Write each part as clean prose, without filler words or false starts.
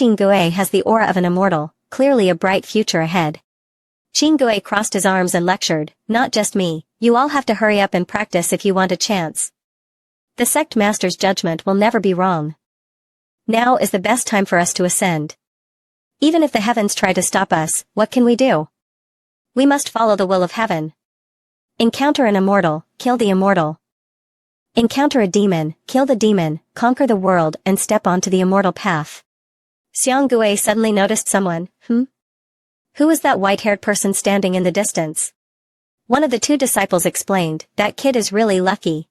Gue has the aura of an immortal, clearly a bright future ahead. Gue crossed his arms and lectured, "Not just me, you all have to hurry up and practice if you want a chance. The sect master's judgment will never be wrong. Now is the best time for us to ascend. Even if the heavens try to stop us, what can we do? We must follow the will of heaven. Encounter an immortal, kill the immortal. Encounter a demon, kill the demon, conquer the world and step onto the immortal path." Gue suddenly noticed someone. Who was that white-haired person standing in the distance? One of the two disciples explained, "That kid is really lucky.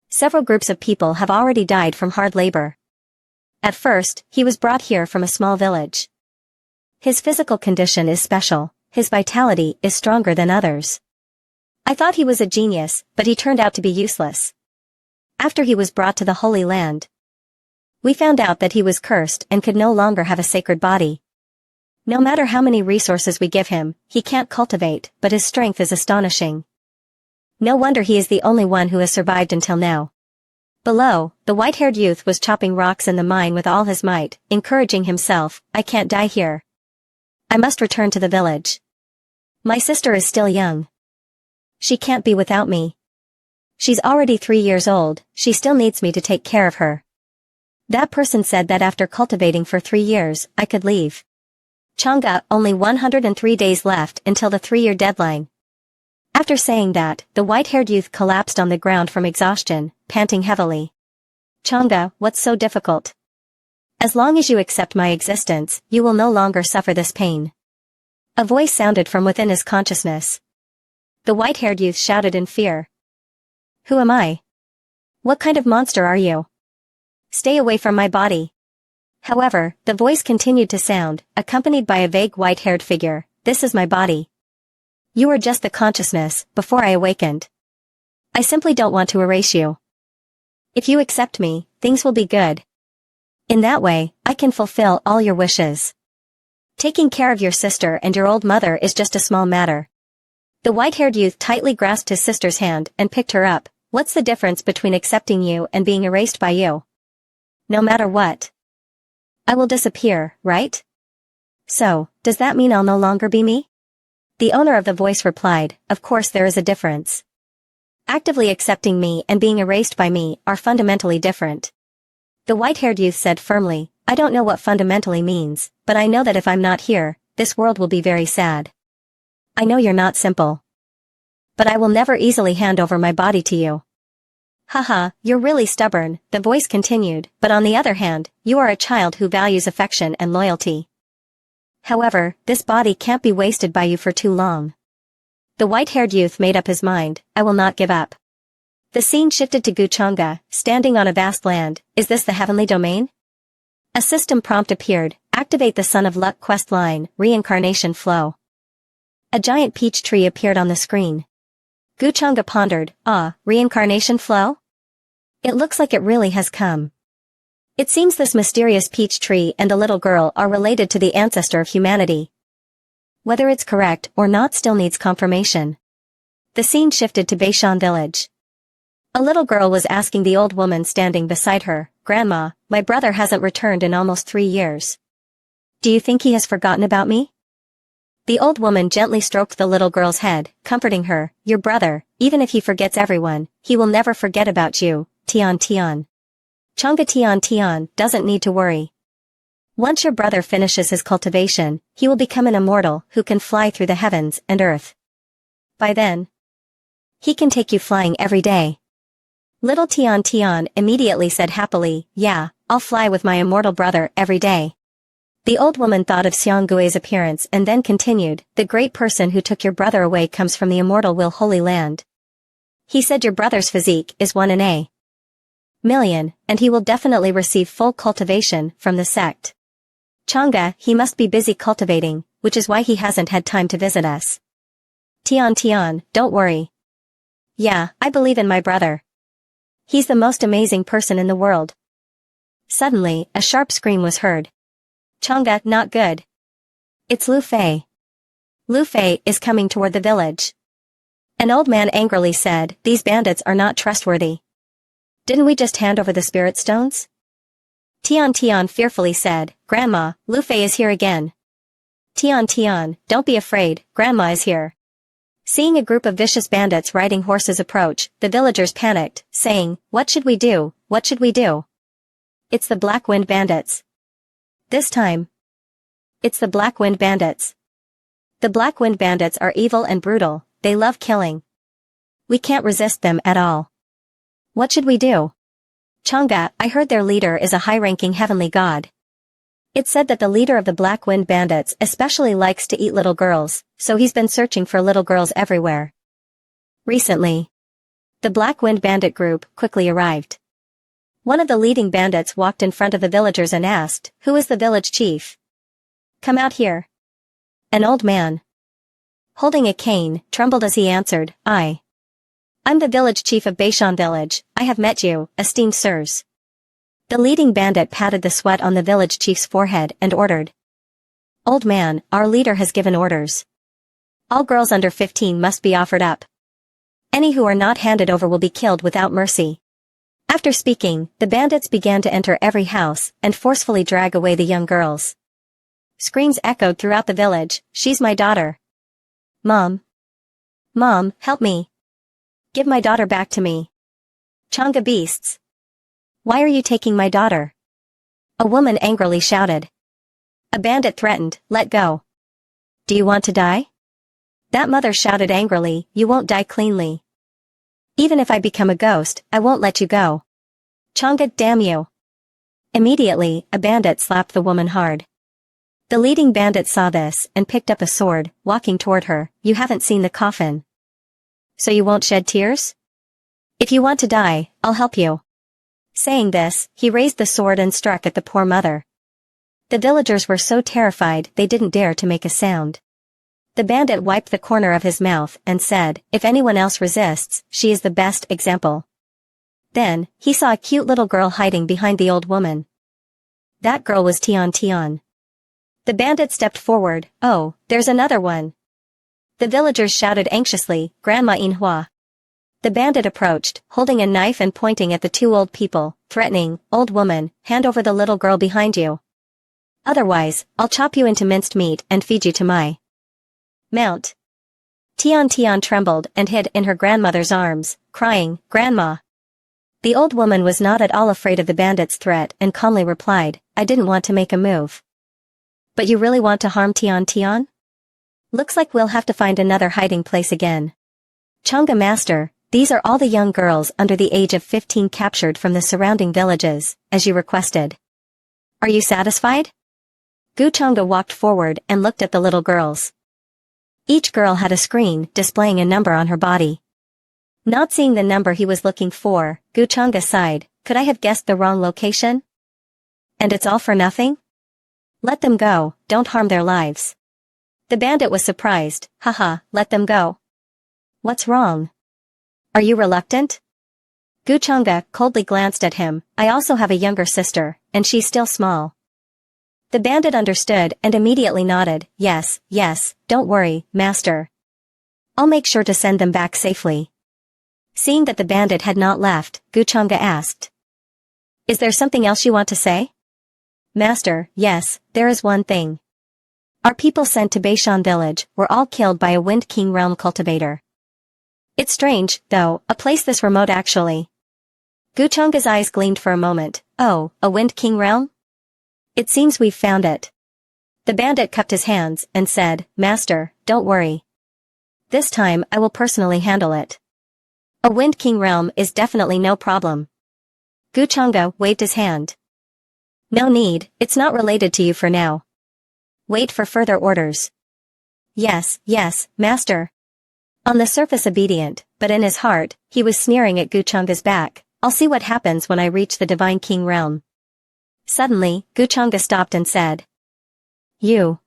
Several groups of people have already died from hard labor. At first, he was brought here from a small village. His physical condition is special, his vitality is stronger than others. I thought he was a genius, but he turned out to be useless. After he was brought to the Holy Land, we found out that he was cursed and could no longer have a sacred body. No matter how many resources we give him, he can't cultivate, but his strength is astonishing. No wonder he is the only one who has survived until now." Below, the white-haired youth was chopping rocks in the mine with all his might, encouraging himself, "I can't die here. I must return to the village. My sister is still young. She can't be without me. She's already 3 years old, she still needs me to take care of her. That person said that after cultivating for 3 years, I could leave. Chang'e, only 103 days left until the 3-year deadline." After saying that, the white-haired youth collapsed on the ground from exhaustion, panting heavily. "Chang'e, what's so difficult? As long as you accept my existence, you will no longer suffer this pain." A voice sounded from within his consciousness. The white-haired youth shouted in fear. "Who am I? What kind of monster are you? Stay away from my body." However, the voice continued to sound, accompanied by a vague white-haired figure, "This is my body. You were just the consciousness, before I awakened. I simply don't want to erase you. If you accept me, things will be good. In that way, I can fulfill all your wishes. Taking care of your sister and your old mother is just a small matter." The white-haired youth tightly grasped his sister's hand and picked her up. "What's the difference between accepting you and being erased by you? No matter what, I will disappear, right? So, does that mean I'll no longer be me?" The owner of the voice replied, "Of course there is a difference. Actively accepting me and being erased by me are fundamentally different." The white-haired youth said firmly, "I don't know what fundamentally means, but I know that if I'm not here, this world will be very sad. I know you're not simple. But I will never easily hand over my body to you." "Haha, you're really stubborn," the voice continued, "but on the other hand, you are a child who values affection and loyalty. However, this body can't be wasted by you for too long." The white-haired youth made up his mind, "I will not give up." The scene shifted to Chang'e, standing on a vast land. "Is this the heavenly domain?" A system prompt appeared, "Activate the Son of Luck quest line, reincarnation flow." A giant peach tree appeared on the screen. Chang'e pondered, reincarnation flow? It looks like it really has come. It seems this mysterious peach tree and the little girl are related to the ancestor of humanity. Whether it's correct or not still needs confirmation. The scene shifted to Beishan village. A little girl was asking the old woman standing beside her, "Grandma, my brother hasn't returned in almost 3 years. Do you think he has forgotten about me?" The old woman gently stroked the little girl's head, comforting her, "Your brother, even if he forgets everyone, he will never forget about you, Tian Tian. Chang'e Tian Tian doesn't need to worry. Once your brother finishes his cultivation, he will become an immortal who can fly through the heavens and earth. By then, he can take you flying every day." Little Tian Tian immediately said happily, "Yeah, I'll fly with my immortal brother every day." The old woman thought of Gui's appearance and then continued, "The great person who took your brother away comes from the immortal will Holy Land. He said your brother's physique is 1 in a million, and he will definitely receive full cultivation from the sect. Chang'e, he must be busy cultivating, which is why he hasn't had time to visit us. Tian Tian, don't worry. Yeah, I believe in my brother. He's the most amazing person in the world." Suddenly, a sharp scream was heard. "Chang'e, not good. It's Lu Fei. Lu Fei is coming toward the village." An old man angrily said, "These bandits are not trustworthy. Didn't we just hand over the spirit stones? Tian Tian fearfully said, Grandma, Lu Fei is here again. Tian Tian, don't be afraid, Grandma is here. Seeing a group of vicious bandits riding horses approach, the villagers panicked, saying, What should we do? What should we do? It's the Black Wind Bandits. This time. It's the Black Wind Bandits. The Black Wind Bandits are evil and brutal, they love killing. We can't resist them at all. What should we do? Chang'e, I heard their leader is a high-ranking heavenly god. It's said that the leader of the Black Wind Bandits especially likes to eat little girls, so he's been searching for little girls everywhere. Recently, the Black Wind Bandit group quickly arrived. One of the leading bandits walked in front of the villagers and asked, Who is the village chief? Come out here. An old man, holding a cane, trembled as he answered, I'm the village chief of Beishan village, I have met you, esteemed sirs. The leading bandit patted the sweat on the village chief's forehead and ordered. Old man, our leader has given orders. All girls under 15 must be offered up. Any who are not handed over will be killed without mercy. After speaking, the bandits began to enter every house and forcefully drag away the young girls. Screams echoed throughout the village, She's my daughter. Mom. Mom, help me. Give my daughter back to me. Chang'e beasts. Why are you taking my daughter? A woman angrily shouted. A bandit threatened, Let go. Do you want to die? That mother shouted angrily, You won't die cleanly. Even if I become a ghost, I won't let you go. Chang'e, damn you. Immediately, a bandit slapped the woman hard. The leading bandit saw this and picked up a sword, walking toward her. You haven't seen the coffin. So you won't shed tears? If you want to die, I'll help you. Saying this, he raised the sword and struck at the poor mother. The villagers were so terrified they didn't dare to make a sound. The bandit wiped the corner of his mouth and said, If anyone else resists, she is the best example. Then, he saw a cute little girl hiding behind the old woman. That girl was Tian Tian. The bandit stepped forward, Oh, there's another one. The villagers shouted anxiously, Grandma MANHWA. The bandit approached, holding a knife and pointing at the two old people, threatening, Old woman, hand over the little girl behind you. Otherwise, I'll chop you into minced meat and feed you to my mount. Tian Tian trembled and hid in her grandmother's arms, crying, Grandma. The old woman was not at all afraid of the bandit's threat and calmly replied, I didn't want to make a move. But you really want to harm Tian Tian? Looks like we'll have to find another hiding place again. Chang'e Master, these are all the young girls under the age of 15 captured from the surrounding villages, as you requested. Are you satisfied? Gu Chang'e walked forward and looked at the little girls. Each girl had a screen displaying a number on her body. Not seeing the number he was looking for, Gu Chang'e sighed, Could I have guessed the wrong location? And it's all for nothing? Let them go, don't harm their lives. The bandit was surprised, Haha, let them go. What's wrong? Are you reluctant? Gu Chang'e coldly glanced at him, I also have a younger sister, and she's still small. The bandit understood and immediately nodded, Yes, don't worry, master. I'll make sure to send them back safely. Seeing that the bandit had not left, Gu Chang'e asked. Is there something else you want to say? Master, yes, there is one thing. Our people sent to Beishan village were all killed by a Wind King realm cultivator. It's strange, though, a place this remote actually. Gu Chang'e's eyes gleamed for a moment. Oh, a Wind King realm? It seems we've found it. The bandit cupped his hands and said, Master, don't worry. This time I will personally handle it. A Wind King realm is definitely no problem. Gu Chang'e waved his hand. No need, it's not related to you for now. Wait for further orders. Yes, master. On the surface obedient, but in his heart, he was sneering at Gu Chang'e's back. I'll see what happens when I reach the Divine King realm. Suddenly, Gu Chang'e stopped and said, You.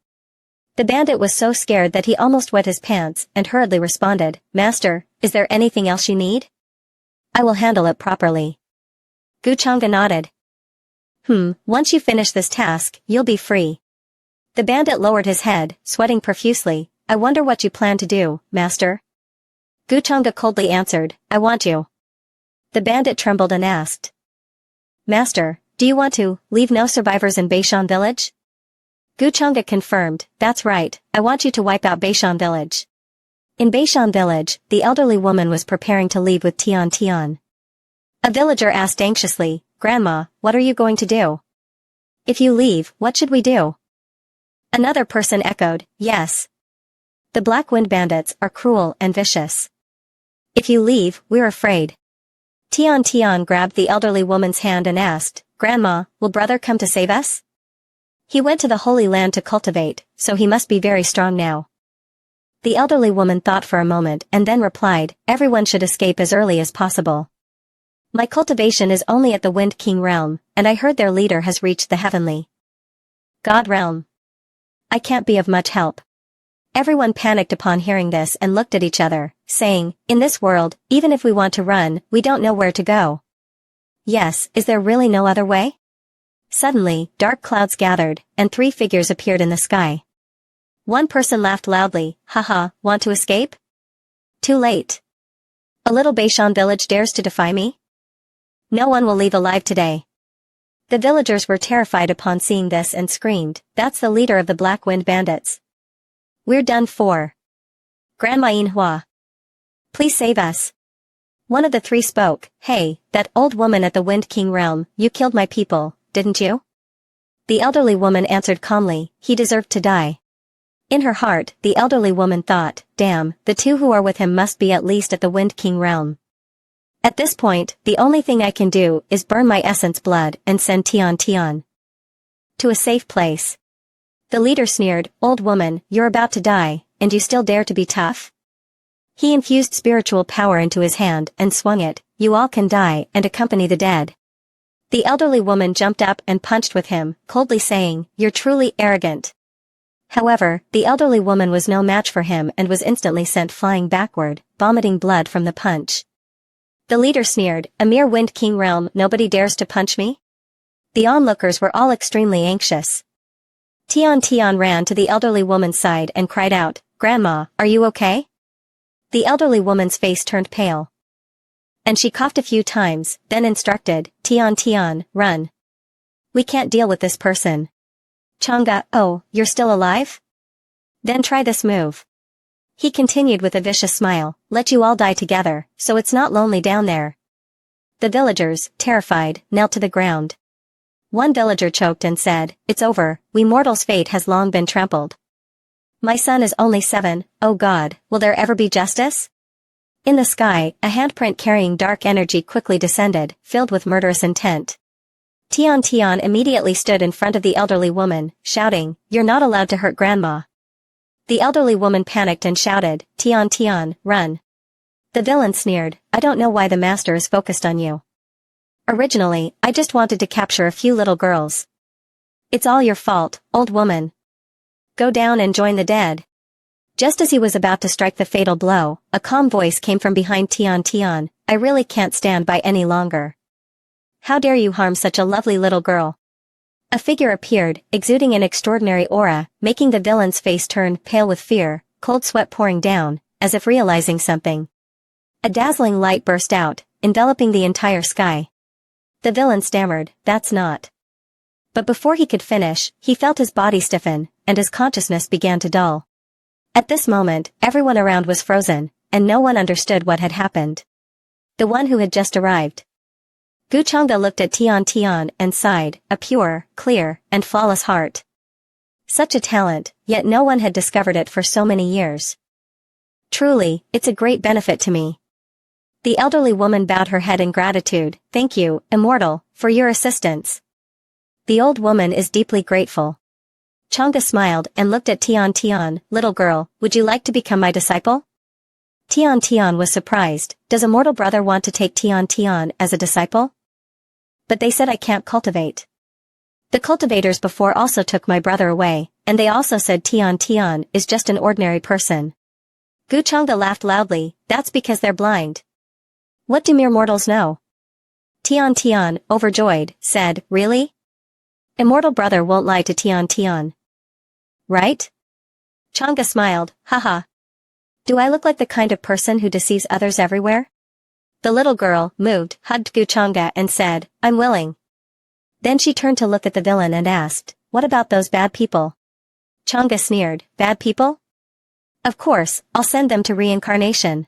The bandit was so scared that he almost wet his pants and hurriedly responded, Master, is there anything else you need? I will handle it properly. Gu Chang'e nodded. Once you finish this task, you'll be free. The bandit lowered his head, sweating profusely. I wonder what you plan to do, master? Gu Chang'e coldly answered, I want you. The bandit trembled and asked. Master, Do you want to leave no survivors in Beishan village? Guchanga confirmed, that's right, I want you to wipe out Beishan village. In Beishan village, the elderly woman was preparing to leave with Tian Tian. A villager asked anxiously, Grandma, what are you going to do? If you leave, what should we do? Another person echoed, yes. The Black Wind Bandits are cruel and vicious. If you leave, we're afraid. Tian Tian grabbed the elderly woman's hand and asked, Grandma, will brother come to save us? He went to the Holy Land to cultivate, so he must be very strong now. The elderly woman thought for a moment and then replied, everyone should escape as early as possible. My cultivation is only at the Wind King realm, and I heard their leader has reached the heavenly God realm. I can't be of much help. Everyone panicked upon hearing this and looked at each other, saying, in this world, even if we want to run, we don't know where to go. Yes, is there really no other way? Suddenly, dark clouds gathered, and 3 figures appeared in the sky. One person laughed loudly, haha, want to escape? Too late. A little Beishan village dares to defy me? No one will leave alive today. The villagers were terrified upon seeing this and screamed, that's the leader of the Black Wind Bandits. We're done for. Grandma MANHWA. Please save us. One of the 3 spoke, hey, that old woman at the Wind King realm, you killed my people, didn't you? The elderly woman answered calmly, he deserved to die. In her heart, the elderly woman thought, damn, the 2 who are with him must be at least at the Wind King realm. At this point, the only thing I can do is burn my essence blood and send Tian Tian to a safe place. The leader sneered, old woman, you're about to die, and you still dare to be tough? He infused spiritual power into his hand and swung it, you all can die and accompany the dead. The elderly woman jumped up and punched with him, coldly saying, you're truly arrogant. However, the elderly woman was no match for him and was instantly sent flying backward, vomiting blood from the punch. The leader sneered, a mere Wind King realm, nobody dares to punch me? The onlookers were all extremely anxious. Tian Tian ran to the elderly woman's side and cried out, Grandma, are you okay? The elderly woman's face turned pale. And she coughed a few times, then instructed, Tian Tian, run. We can't deal with this person. Changa, oh, you're still alive? Then try this move. He continued with a vicious smile, let you all die together, so it's not lonely down there. The villagers, terrified, knelt to the ground. One villager choked and said, it's over, we mortals' fate has long been trampled. My son is only 7, oh God, will there ever be justice? In the sky, a handprint carrying dark energy quickly descended, filled with murderous intent. Tian Tian immediately stood in front of the elderly woman, shouting, you're not allowed to hurt Grandma. The elderly woman panicked and shouted, Tian Tian, run. The villain sneered, I don't know why the master is focused on you. Originally, I just wanted to capture a few little girls. It's all your fault, old woman. Go down and join the dead. Just as he was about to strike the fatal blow, a calm voice came from behind Tian Tian, I really can't stand by any longer. How dare you harm such a lovely little girl? A figure appeared, exuding an extraordinary aura, making the villain's face turn pale with fear, cold sweat pouring down, as if realizing something. A dazzling light burst out, enveloping the entire sky. The villain stammered, that's not. But before he could finish, he felt his body stiffen, and his consciousness began to dull. At this moment, everyone around was frozen, and no one understood what had happened. The one who had just arrived. Guchanga looked at Tian Tian and sighed, a pure, clear, and flawless heart. Such a talent, yet no one had discovered it for so many years. Truly, it's a great benefit to me. The elderly woman bowed her head in gratitude, thank you, immortal, for your assistance. The old woman is deeply grateful. Changa smiled and looked at Tian Tian, little girl, would you like to become my disciple? Tian Tian was surprised, does a mortal brother want to take Tian Tian as a disciple? But they said I can't cultivate. The cultivators before also took my brother away, and they also said Tian Tian is just an ordinary person. Guchanga laughed loudly, that's because they're blind. What do mere mortals know? Tian Tian, overjoyed, said, really? Immortal brother won't lie to Tian Tian. Right? Changa smiled, haha. Do I look like the kind of person who deceives others everywhere? The little girl, moved, hugged Guchanga and said, I'm willing. Then she turned to look at the villain and asked, "What about those bad people?" Chang'e sneered, "Bad people? Of course, I'll send them to reincarnation.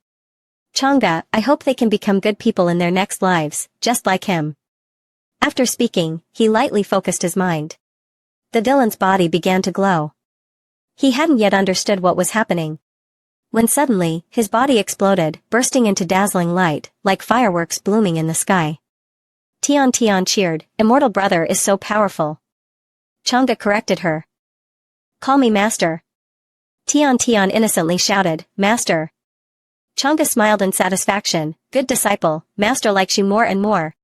Chang'e, I hope they can become good people in their next lives, just like him." After speaking, he lightly focused his mind. The villain's body began to glow. He hadn't yet understood what was happening, when suddenly, his body exploded, bursting into dazzling light, like fireworks blooming in the sky. Tian Tian cheered, "Immortal brother is so powerful." Chang'e corrected her. "Call me master." Tian Tian innocently shouted, "Master." Chang'e smiled in satisfaction, "Good disciple, master likes you more and more."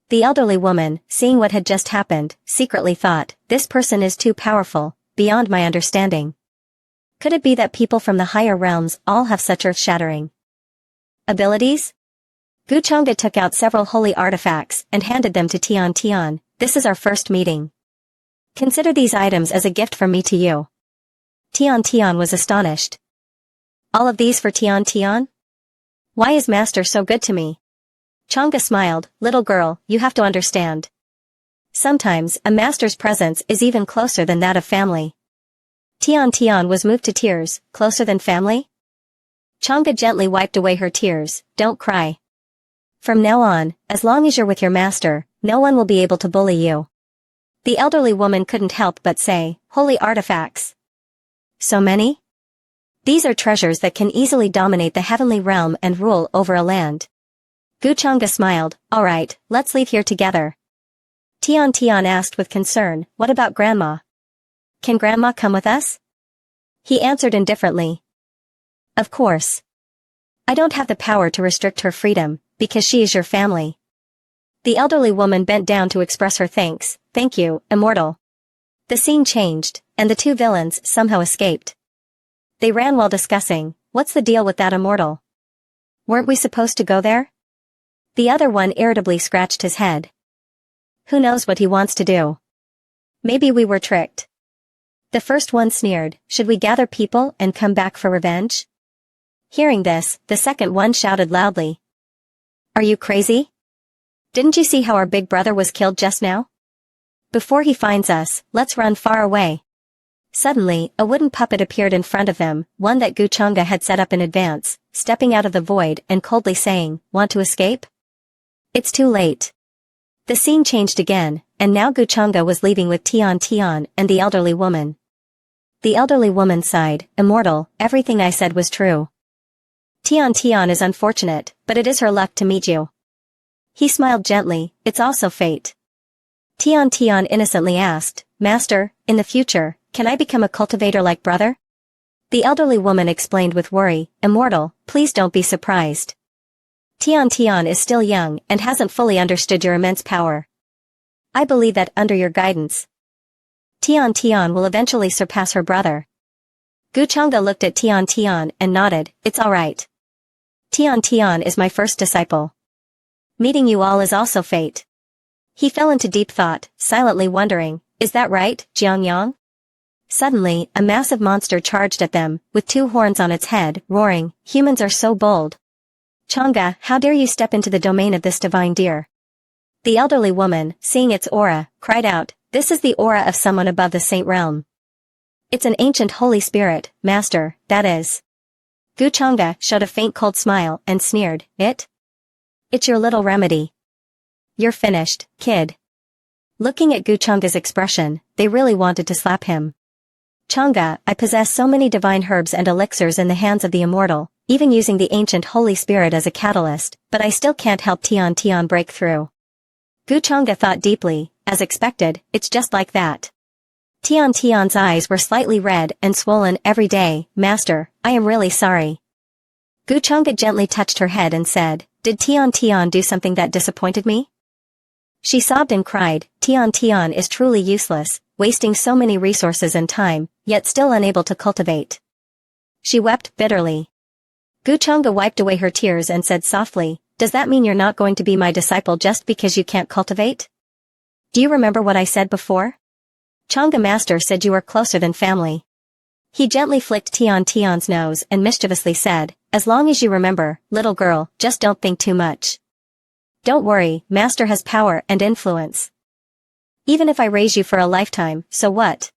The elderly woman, seeing what had just happened, secretly thought, "This person is too powerful, beyond my understanding. Could it be that people from the higher realms all have such earth-shattering abilities?" Gu Chang'e took out several holy artifacts and handed them to Tian Tian. "This is our first meeting. Consider these items as a gift from me to you." Tian Tian was astonished. "All of these for Tian Tian? Why is master so good to me?" Chang'e smiled, "Little girl, you have to understand. Sometimes, a master's presence is even closer than that of family." Tian Tian was moved to tears. "Closer than family?" Chang'e gently wiped away her tears. "Don't cry. From now on, as long as you're with your master, no one will be able to bully you." The elderly woman couldn't help but say, "Holy artifacts. So many? These are treasures that can easily dominate the heavenly realm and rule over a land." Gu Chang'e smiled, "All right, let's leave here together." Tian Tian asked with concern, "What about Grandma? Can Grandma come with us?" He answered indifferently, "Of course. I don't have the power to restrict her freedom, because she is your family." The elderly woman bent down to express her thanks. "Thank you, immortal." The scene changed, and the two villains somehow escaped. They ran while discussing, "What's the deal with that immortal? Weren't we supposed to go there?" The other one irritably scratched his head. "Who knows what he wants to do? Maybe we were tricked." The first one sneered, "Should we gather people and come back for revenge?" Hearing this, the second one shouted loudly, "Are you crazy? Didn't you see how our big brother was killed just now? Before he finds us, let's run far away." Suddenly, a wooden puppet appeared in front of them, one that Gu Chang'e had set up in advance, stepping out of the void and coldly saying, "Want to escape? It's too late." The scene changed again, and now Gu Chang'e was leaving with Tian Tian and the elderly woman. The elderly woman sighed, "Immortal, everything I said was true. Tian Tian is unfortunate, but it is her luck to meet you." He smiled gently, "It's also fate." Tian Tian innocently asked, "Master, in the future, can I become a cultivator like brother?" The elderly woman explained with worry, "Immortal, please don't be surprised. Tian Tian is still young and hasn't fully understood your immense power. I believe that under your guidance, Tian Tian will eventually surpass her brother." Gu Chang'e looked at Tian Tian and nodded, "It's all right. Tian Tian is my first disciple. Meeting you all is also fate." He fell into deep thought, silently wondering, "Is that right, Jiang Yang?" Suddenly, a massive monster charged at them, with two horns on its head, roaring, "Humans are so bold. Chang'e, how dare you step into the domain of this divine deer?" The elderly woman, seeing its aura, cried out, "This is the aura of someone above the saint realm. It's an ancient holy spirit, master, that is." Gu Chang'e showed a faint cold smile and sneered, It's your little remedy. You're finished, kid." Looking at Gu Chang'e's expression, they really wanted to slap him. "Chang'e, I possess so many divine herbs and elixirs in the hands of the immortal, even using the ancient holy spirit as a catalyst, but I still can't help Tian Tian break through." Gu Chang'e thought deeply, as expected, "It's just like that." Tian Tian's eyes were slightly red and swollen every day. "Master, I am really sorry." Gu Chang'e gently touched her head and said, "Did Tian Tian do something that disappointed me?" She sobbed and cried, "Tian Tian is truly useless, wasting so many resources and time, yet still unable to cultivate." She wept bitterly. Gu Chang'e wiped away her tears and said softly, "Does that mean you're not going to be my disciple just because you can't cultivate? Do you remember what I said before? Chang'e master said you are closer than family." He gently flicked Tian Tian's nose and mischievously said, "As long as you remember, little girl, just don't think too much. Don't worry, master has power and influence." Even if I raise you for a lifetime, so what?